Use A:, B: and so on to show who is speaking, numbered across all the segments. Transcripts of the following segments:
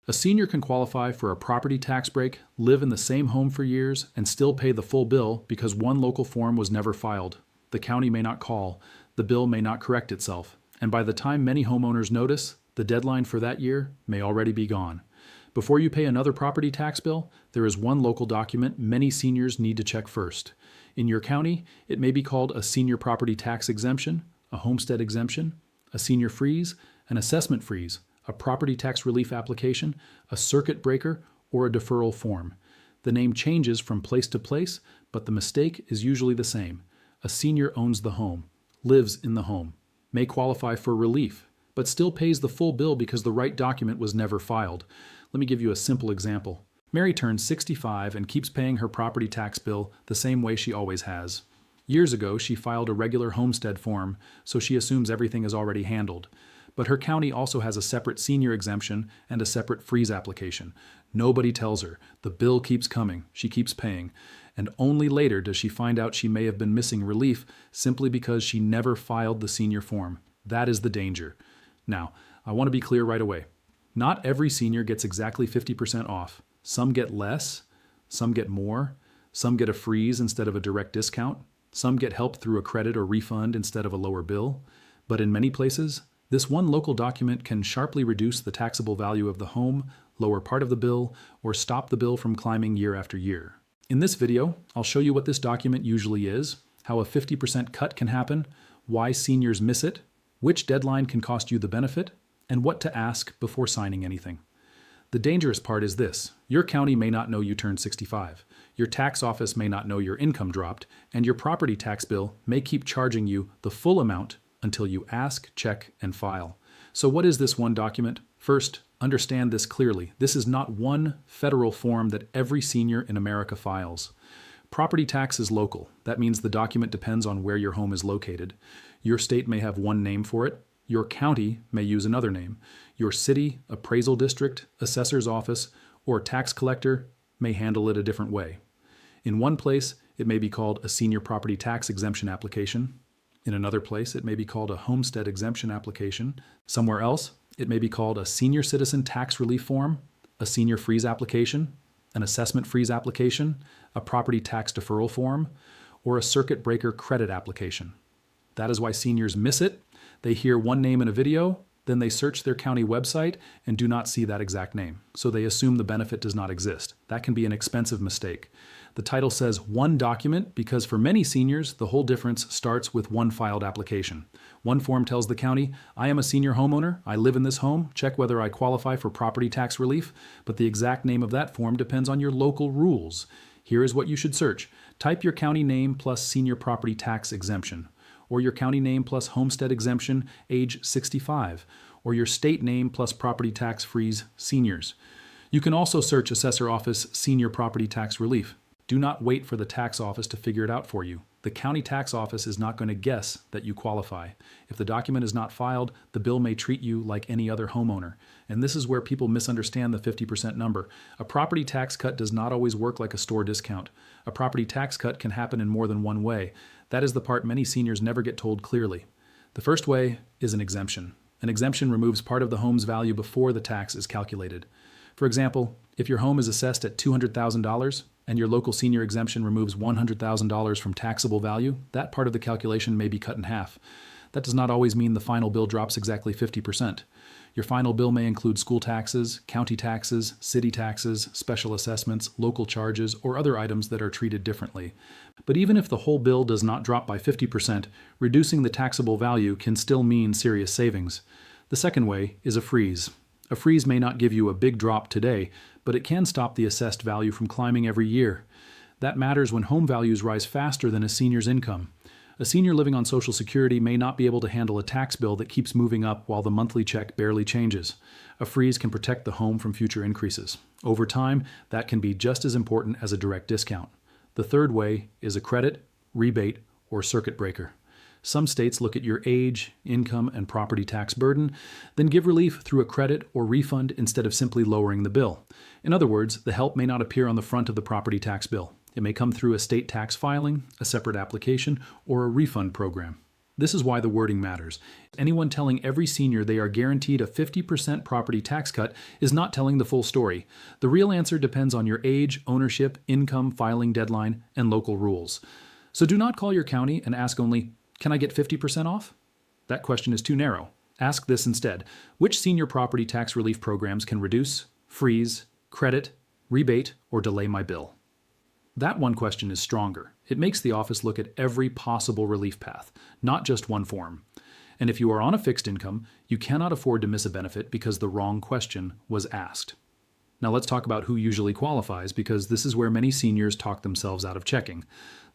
A: A senior can qualify for a property tax break, live in the same home for years, and still pay the full bill because one local form was never filed. The county may not call, the bill may not correct itself, and by the time many homeowners notice, the deadline for that year may already be gone. Before you pay another property tax bill, there is one local document many seniors need to check first. In your county, it may be called a senior property tax exemption, a homestead exemption, a senior freeze, an assessment freeze, a property tax relief application, a circuit breaker, or a deferral form. The name changes from place to place, but the mistake is usually the same. A senior owns the home, lives in the home, may qualify for relief, but still pays the full bill because the right document was never filed. Let me give you a simple example. Mary turns 65 and keeps paying her property tax bill the same way she always has. Years ago, she filed a regular homestead form, so she assumes everything is already handled. But her county also has a separate senior exemption and a separate freeze application. Nobody tells her. The bill keeps coming. She keeps paying. And only later does she find out she may have been missing relief simply because she never filed the senior form. That is the danger. Now, I want to be clear right away. Not every senior gets exactly 50% off. Some get less, some get more, some get a freeze instead of a direct discount, some get help through a credit or refund instead of a lower bill. But in many places, this one local document can sharply reduce the taxable value of the home, lower part of the bill, or stop the bill from climbing year after year. In this video, I'll show you what this document usually is, how a 50% cut can happen, why seniors miss it, which deadline can cost you the benefit, and what to ask before signing anything. The dangerous part is this: your county may not know you turned 65, your tax office may not know your income dropped, and your property tax bill may keep charging you the full amount until you ask, check, and file. So what is this one document? First, understand this clearly. This is not one federal form that every senior in America files. Property tax is local. That means the document depends on where your home is located. Your state may have one name for it. Your county may use another name. Your city, appraisal district, assessor's office, or tax collector may handle it a different way. In one place, it may be called a senior property tax exemption application. In another place, it may be called a homestead exemption application. Somewhere else, it may be called a senior citizen tax relief form, a senior freeze application, an assessment freeze application, a property tax deferral form, or a circuit breaker credit application. That is why seniors miss it. They hear one name in a video, then they search their county website and do not see that exact name. So they assume the benefit does not exist. That can be an expensive mistake. The title says one document because for many seniors, the whole difference starts with one filed application. One form tells the county, I am a senior homeowner, I live in this home, check whether I qualify for property tax relief, but the exact name of that form depends on your local rules. Here is what you should search. Type your county name plus senior property tax exemption, or your county name plus homestead exemption age 65, or your state name plus property tax freeze seniors. You can also search Assessor Office Senior Property Tax Relief. Do not wait for the tax office to figure it out for you. The county tax office is not going to guess that you qualify. If the document is not filed, the bill may treat you like any other homeowner. And this is where people misunderstand the 50% number. A property tax cut does not always work like a store discount. A property tax cut can happen in more than one way. That is the part many seniors never get told clearly. The first way is an exemption. An exemption removes part of the home's value before the tax is calculated. For example, if your home is assessed at $200,000 and your local senior exemption removes $100,000 from taxable value, that part of the calculation may be cut in half. That does not always mean the final bill drops exactly 50%. Your final bill may include school taxes, county taxes, city taxes, special assessments, local charges, or other items that are treated differently. But even if the whole bill does not drop by 50%, reducing the taxable value can still mean serious savings. The second way is a freeze. A freeze may not give you a big drop today, but it can stop the assessed value from climbing every year. That matters when home values rise faster than a senior's income. A senior living on Social Security may not be able to handle a tax bill that keeps moving up while the monthly check barely changes. A freeze can protect the home from future increases. Over time, that can be just as important as a direct discount. The third way is a credit, rebate, or circuit breaker. Some states look at your age, income, and property tax burden, then give relief through a credit or refund instead of simply lowering the bill. In other words, the help may not appear on the front of the property tax bill. It may come through a state tax filing, a separate application, or a refund program. This is why the wording matters. Anyone telling every senior they are guaranteed a 50% property tax cut is not telling the full story. The real answer depends on your age, ownership, income, filing deadline, and local rules. So do not call your county and ask only, "Can I get 50% off?" That question is too narrow. Ask this instead: which senior property tax relief programs can reduce, freeze, credit, rebate, or delay my bill? That one question is stronger. It makes the office look at every possible relief path, not just one form. And if you are on a fixed income, you cannot afford to miss a benefit because the wrong question was asked. Now let's talk about who usually qualifies, because this is where many seniors talk themselves out of checking.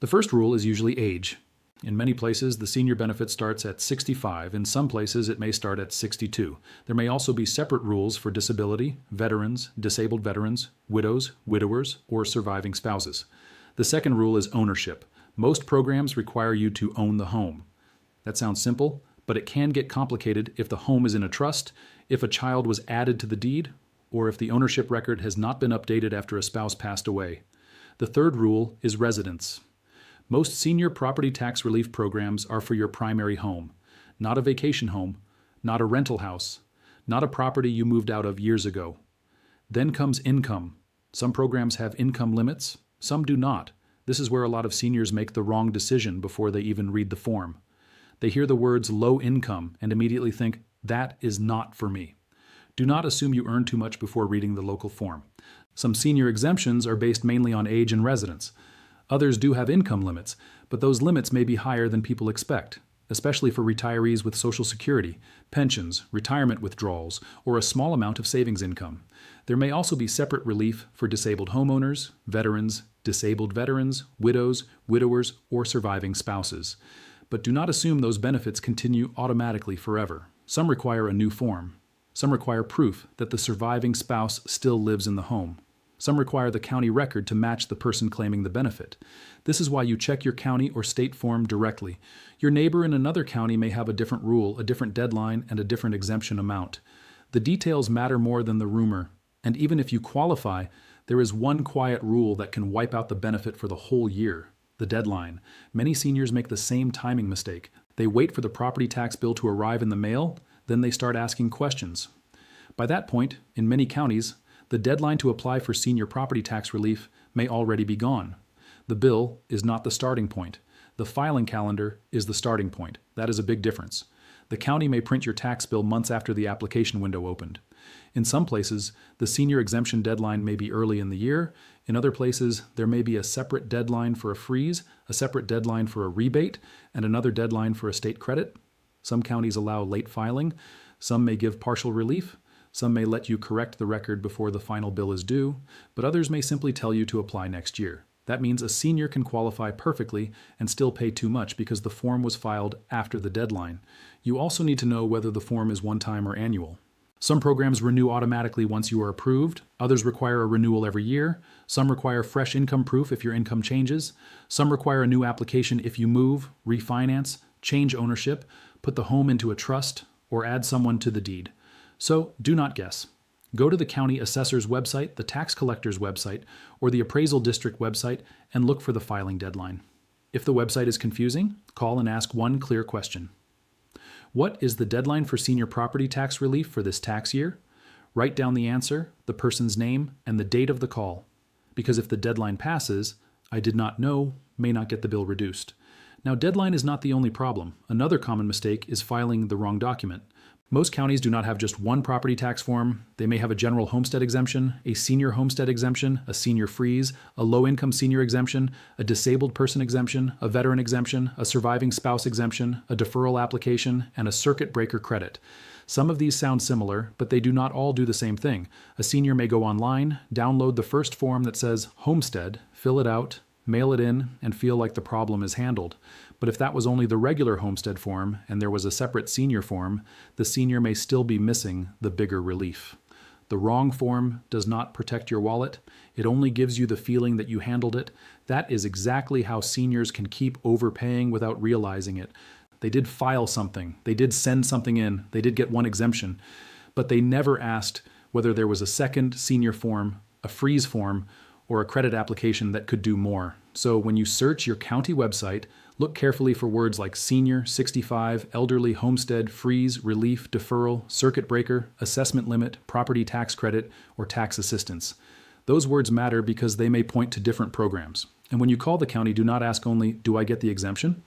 A: The first rule is usually age. In many places, the senior benefit starts at 65. In some places, it may start at 62. There may also be separate rules for disability, veterans, disabled veterans, widows, widowers, or surviving spouses. The second rule is ownership. Most programs require you to own the home. That sounds simple, but it can get complicated if the home is in a trust, if a child was added to the deed, or if the ownership record has not been updated after a spouse passed away. The third rule is residence. Most senior property tax relief programs are for your primary home, not a vacation home, not a rental house, not a property you moved out of years ago. Then comes income. Some programs have income limits, some do not. This is where a lot of seniors make the wrong decision before they even read the form. They hear the words low income and immediately think, that is not for me. Do not assume you earn too much before reading the local form. Some senior exemptions are based mainly on age and residence. Others do have income limits, but those limits may be higher than people expect, especially for retirees with Social Security, pensions, retirement withdrawals, or a small amount of savings income. There may also be separate relief for disabled homeowners, veterans, disabled veterans, widows, widowers, or surviving spouses. But do not assume those benefits continue automatically forever. Some require a new form. Some require proof that the surviving spouse still lives in the home. Some require the county record to match the person claiming the benefit. This is why you check your county or state form directly. Your neighbor in another county may have a different rule, a different deadline, and a different exemption amount. The details matter more than the rumor, and even if you qualify, there is one quiet rule that can wipe out the benefit for the whole year: the deadline. Many seniors make the same timing mistake. They wait for the property tax bill to arrive in the mail, then they start asking questions. By that point, in many counties, the deadline to apply for senior property tax relief may already be gone. The bill is not the starting point. The filing calendar is the starting point. That is a big difference. The county may print your tax bill months after the application window opened. In some places, the senior exemption deadline may be early in the year. In other places, there may be a separate deadline for a freeze, a separate deadline for a rebate, and another deadline for a state credit. Some counties allow late filing. Some may give partial relief. Some may let you correct the record before the final bill is due, but others may simply tell you to apply next year. That means a senior can qualify perfectly and still pay too much because the form was filed after the deadline. You also need to know whether the form is one-time or annual. Some programs renew automatically once you are approved. Others require a renewal every year. Some require fresh income proof if your income changes. Some require a new application if you move, refinance, change ownership, put the home into a trust, or add someone to the deed. So do not guess. Go to the county assessor's website, the tax collector's website, or the appraisal district website and look for the filing deadline. If the website is confusing, call and ask one clear question. What is the deadline for senior property tax relief for this tax year? Write down the answer, the person's name, and the date of the call. Because if the deadline passes, I did not know may not get the bill reduced. Now, deadline is not the only problem. Another common mistake is filing the wrong document. Most counties do not have just one property tax form. They may have a general homestead exemption, a senior homestead exemption, a senior freeze, a low-income senior exemption, a disabled person exemption, a veteran exemption, a surviving spouse exemption, a deferral application, and a circuit breaker credit. Some of these sound similar, but they do not all do the same thing. A senior may go online, download the first form that says Homestead, fill it out, mail it in, and feel like the problem is handled. But if that was only the regular homestead form and there was a separate senior form, the senior may still be missing the bigger relief. The wrong form does not protect your wallet. It only gives you the feeling that you handled it. That is exactly how seniors can keep overpaying without realizing it. They did file something. They did send something in. They did get one exemption. But they never asked whether there was a second senior form, a freeze form, or a credit application that could do more. So when you search your county website, Look carefully for words like senior, 65, elderly, homestead, freeze, relief, deferral, circuit breaker, assessment limit, property tax credit, or tax assistance. Those words matter because they may point to different programs. And when you call the county, do not ask only, "Do I get the exemption?"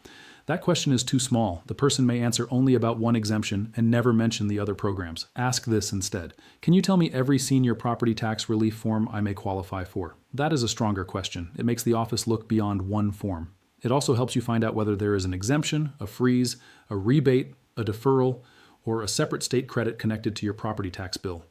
A: That question is too small. The person may answer only about one exemption and never mention the other programs. Ask this instead. "Can you tell me every senior property tax relief form I may qualify for?" That is a stronger question. It makes the office look beyond one form. It also helps you find out whether there is an exemption, a freeze, a rebate, a deferral, or a separate state credit connected to your property tax bill.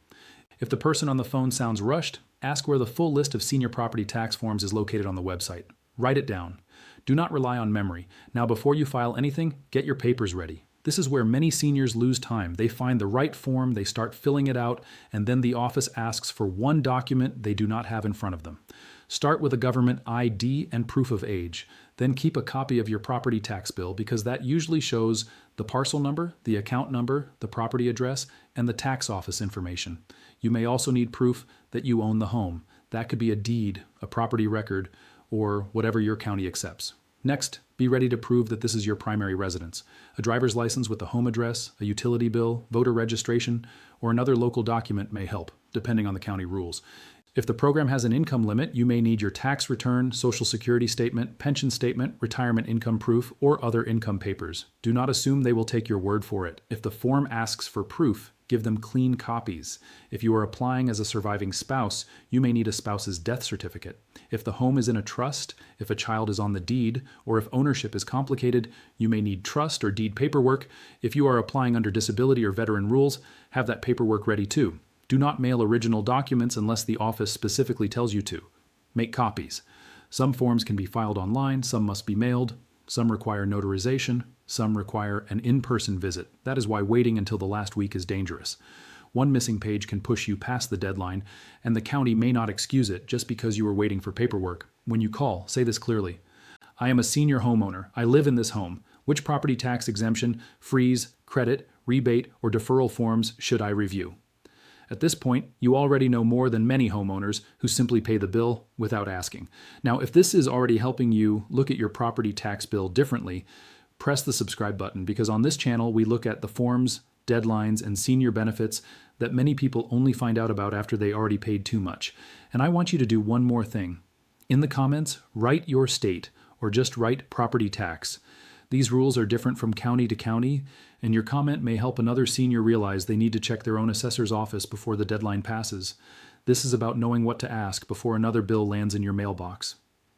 A: If the person on the phone sounds rushed, ask where the full list of senior property tax forms is located on the website. Write it down. Do not rely on memory. Now, before you file anything, get your papers ready. This is where many seniors lose time. They find the right form, they start filling it out, and then the office asks for one document they do not have in front of them. Start with a government ID and proof of age. Then keep a copy of your property tax bill because that usually shows the parcel number, the account number, the property address, and the tax office information. You may also need proof that you own the home. That could be a deed, a property record, or whatever your county accepts. Next, be ready to prove that this is your primary residence. A driver's license with a home address, a utility bill, voter registration, or another local document may help, depending on the county rules. If the program has an income limit, you may need your tax return, social security statement, pension statement, retirement income proof, or other income papers. Do not assume they will take your word for it. If the form asks for proof, give them clean copies. If you are applying as a surviving spouse, you may need a spouse's death certificate. If the home is in a trust, if a child is on the deed, or if ownership is complicated, you may need trust or deed paperwork. If you are applying under disability or veteran rules, have that paperwork ready too. Do not mail original documents unless the office specifically tells you to. Make copies. Some forms can be filed online, some must be mailed, some require notarization, some require an in-person visit. That is why waiting until the last week is dangerous. One missing page can push you past the deadline, and the county may not excuse it just because you were waiting for paperwork. When you call, say this clearly. "I am a senior homeowner. I live in this home. Which property tax exemption, freeze, credit, rebate, or deferral forms should I review?" At this point, you already know more than many homeowners who simply pay the bill without asking. Now, if this is already helping you look at your property tax bill differently, press the subscribe button because on this channel we look at the forms, deadlines, and senior benefits that many people only find out about after they already paid too much. And I want you to do one more thing. In the comments, write your state or just write property tax. These rules are different from county to county, and your comment may help another senior realize they need to check their own assessor's office before the deadline passes. This is about knowing what to ask before another bill lands in your mailbox.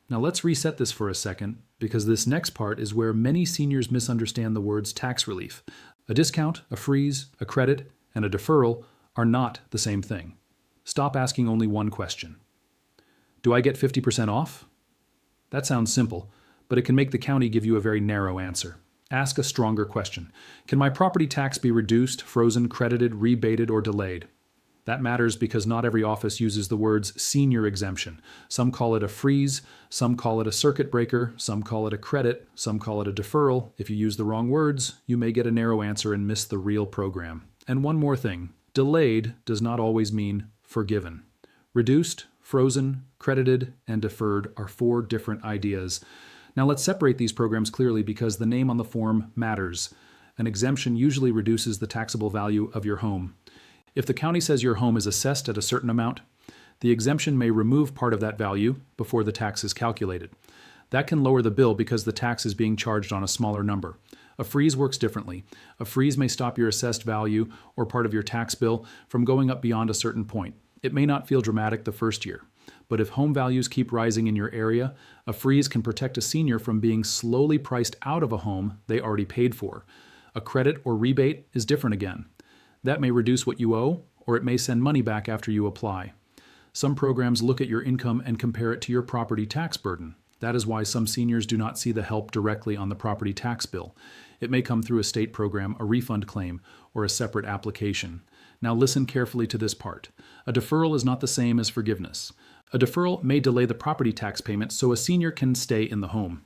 A: Now let's reset this for a second, because this next part is where many seniors misunderstand the words tax relief. A discount, a freeze, a credit, and a deferral are not the same thing. Stop asking only one question. Do I get 50% off? That sounds simple, but it can make the county give you a very narrow answer. Ask a stronger question. Can my property tax be reduced, frozen, credited, rebated, or delayed? That matters because not every office uses the words senior exemption. Some call it a freeze, some call it a circuit breaker, some call it a credit, some call it a deferral. If you use the wrong words, you may get a narrow answer and miss the real program. And one more thing, delayed does not always mean forgiven. Reduced, frozen, credited, and deferred are 4 different ideas. Now let's separate these programs clearly because the name on the form matters. An exemption usually reduces the taxable value of your home. If the county says your home is assessed at a certain amount, the exemption may remove part of that value before the tax is calculated. That can lower the bill because the tax is being charged on a smaller number. A freeze works differently. A freeze may stop your assessed value or part of your tax bill from going up beyond a certain point. It may not feel dramatic the first year, but if home values keep rising in your area, a freeze can protect a senior from being slowly priced out of a home they already paid for. A credit or rebate is different again. That may reduce what you owe, or it may send money back after you apply. Some programs look at your income and compare it to your property tax burden. That is why some seniors do not see the help directly on the property tax bill. It may come through a state program, a refund claim, or a separate application. Now listen carefully to this part. A deferral is not the same as forgiveness. A deferral may delay the property tax payment so a senior can stay in the home.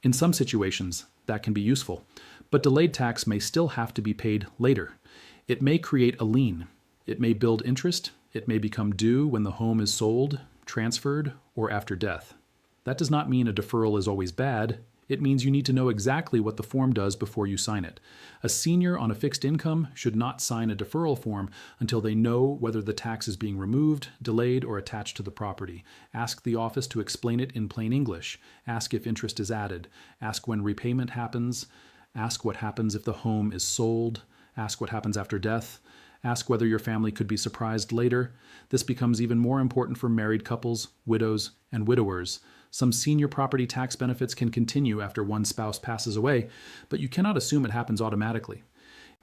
A: In some situations, that can be useful, but delayed tax may still have to be paid later. It may create a lien. It may build interest. It may become due when the home is sold, transferred, or after death. That does not mean a deferral is always bad. It means you need to know exactly what the form does before you sign it. A senior on a fixed income should not sign a deferral form until they know whether the tax is being removed, delayed, or attached to the property. Ask the office to explain it in plain English. Ask if interest is added. Ask when repayment happens. Ask what happens if the home is sold. Ask what happens after death. Ask whether your family could be surprised later. This becomes even more important for married couples, widows, and widowers. Some senior property tax benefits can continue after one spouse passes away, but you cannot assume it happens automatically.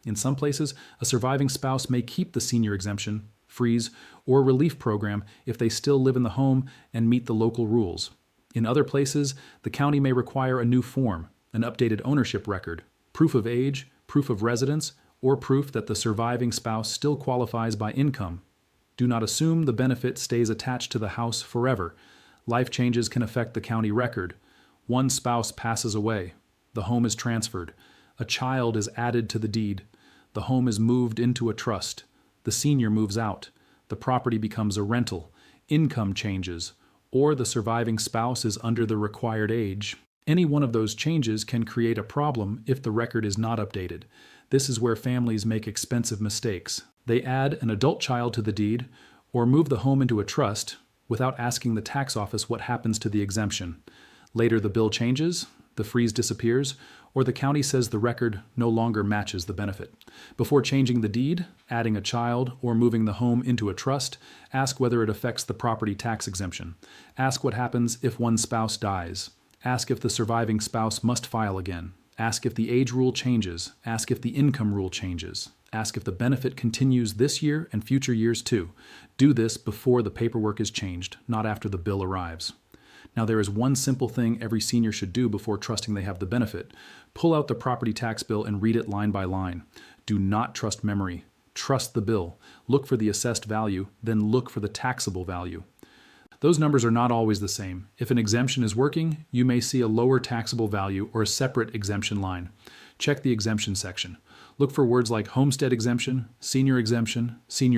A: In some places, a surviving spouse may keep the senior exemption, freeze, or relief program if they still live in the home and meet the local rules. In other places, the county may require a new form, an updated ownership record, proof of age, proof of residence, or proof that the surviving spouse still qualifies by income. Do not assume the benefit stays attached to the house forever. Life changes can affect the county record. One spouse passes away. The home is transferred. A child is added to the deed. The home is moved into a trust. The senior moves out. The property becomes a rental. Income changes. Or the surviving spouse is under the required age. Any one of those changes can create a problem if the record is not updated. This is where families make expensive mistakes. They add an adult child to the deed or move the home into a trust without asking the tax office what happens to the exemption. Later the bill changes, the freeze disappears, or the county says the record no longer matches the benefit. Before changing the deed, adding a child, or moving the home into a trust, ask whether it affects the property tax exemption. Ask what happens if one spouse dies. Ask if the surviving spouse must file again. Ask if the age rule changes. Ask if the income rule changes. Ask if the benefit continues this year and future years too. Do this before the paperwork is changed, not after the bill arrives. Now, there is one simple thing every senior should do before trusting they have the benefit. Pull out the property tax bill and read it line by line. Do not trust memory. Trust the bill. Look for the assessed value, then look for the taxable value. Those numbers are not always the same. If an exemption is working, you may see a lower taxable value or a separate exemption line. Check the exemption section. Look for words like homestead exemption, senior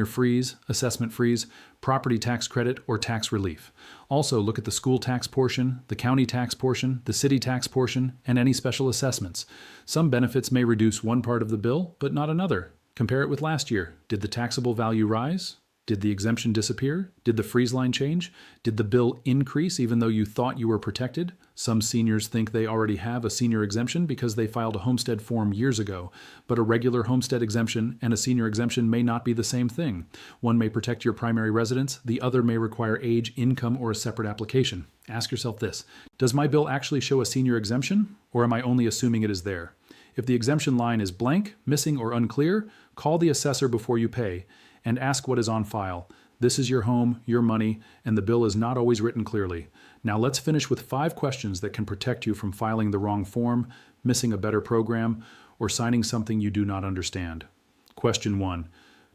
A: freeze, assessment freeze, property tax credit, or tax relief. Also, look at the school tax portion, the county tax portion, the city tax portion, and any special assessments. Some benefits may reduce one part of the bill, but not another. Compare it with last year. Did the taxable value rise? Did the exemption disappear? Did the freeze line change? Did the bill increase even though you thought you were protected? Some seniors think they already have a senior exemption because they filed a homestead form years ago, but a regular homestead exemption and a senior exemption may not be the same thing. One may protect your primary residence, the other may require age, income, or a separate application. Ask yourself this: does my bill actually show a senior exemption, or am I only assuming it is there? If the exemption line is blank, missing, or unclear, call the assessor before you pay and ask what is on file. This is your home, your money, and the bill is not always written clearly. Now let's finish with 5 questions that can protect you from filing the wrong form, missing a better program, or signing something you do not understand. Question 1.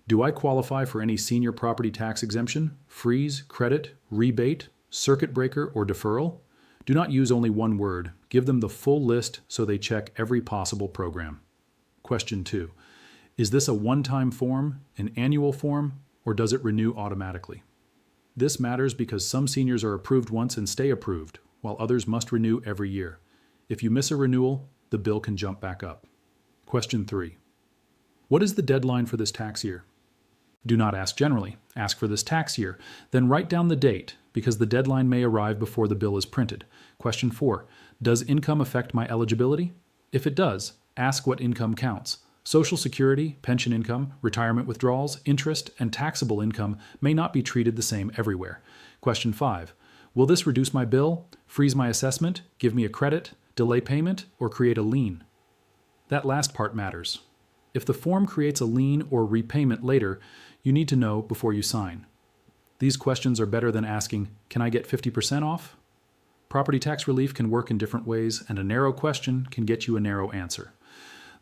A: Do I qualify for any senior property tax exemption, freeze, credit, rebate, circuit breaker, or deferral? Do not use only one word. Give them the full list so they check every possible program. Question 2. Is this a one-time form, an annual form, or does it renew automatically? This matters because some seniors are approved once and stay approved, while others must renew every year. If you miss a renewal, the bill can jump back up. Question 3. What is the deadline for this tax year? Do not ask generally. Ask for this tax year. Then write down the date, because the deadline may arrive before the bill is printed. Question 4. Does income affect my eligibility? If it does, ask what income counts. Social Security, pension income, retirement withdrawals, interest, and taxable income may not be treated the same everywhere. Question 5. Will this reduce my bill, freeze my assessment, give me a credit, delay payment, or create a lien? That last part matters. If the form creates a lien or repayment later, you need to know before you sign. These questions are better than asking, "Can I get 50% off?" Property tax relief can work in different ways, and a narrow question can get you a narrow answer.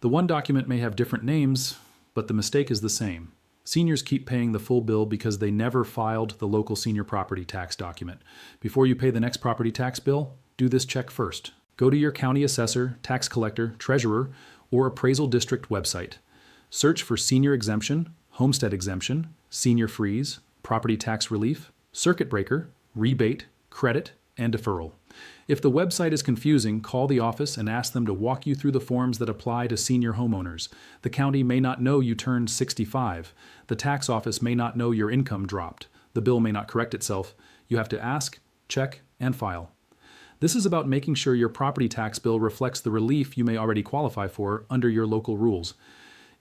A: The one document may have different names, but the mistake is the same. Seniors keep paying the full bill because they never filed the local senior property tax document. Before you pay the next property tax bill, do this check first. Go to your county assessor, tax collector, treasurer, or appraisal district website. Search for senior exemption, homestead exemption, senior freeze, property tax relief, circuit breaker, rebate, credit, and deferral. If the website is confusing, call the office and ask them to walk you through the forms that apply to senior homeowners. The county may not know you turned 65. The tax office may not know your income dropped. The bill may not correct itself. You have to ask, check, and file. This is about making sure your property tax bill reflects the relief you may already qualify for under your local rules.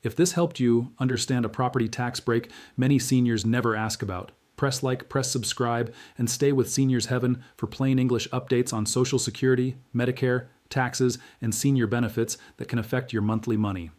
A: If this helped you understand a property tax break many seniors never ask about, press like, press subscribe, and stay with Seniors Heaven for plain English updates on Social Security, Medicare, taxes, and senior benefits that can affect your monthly money.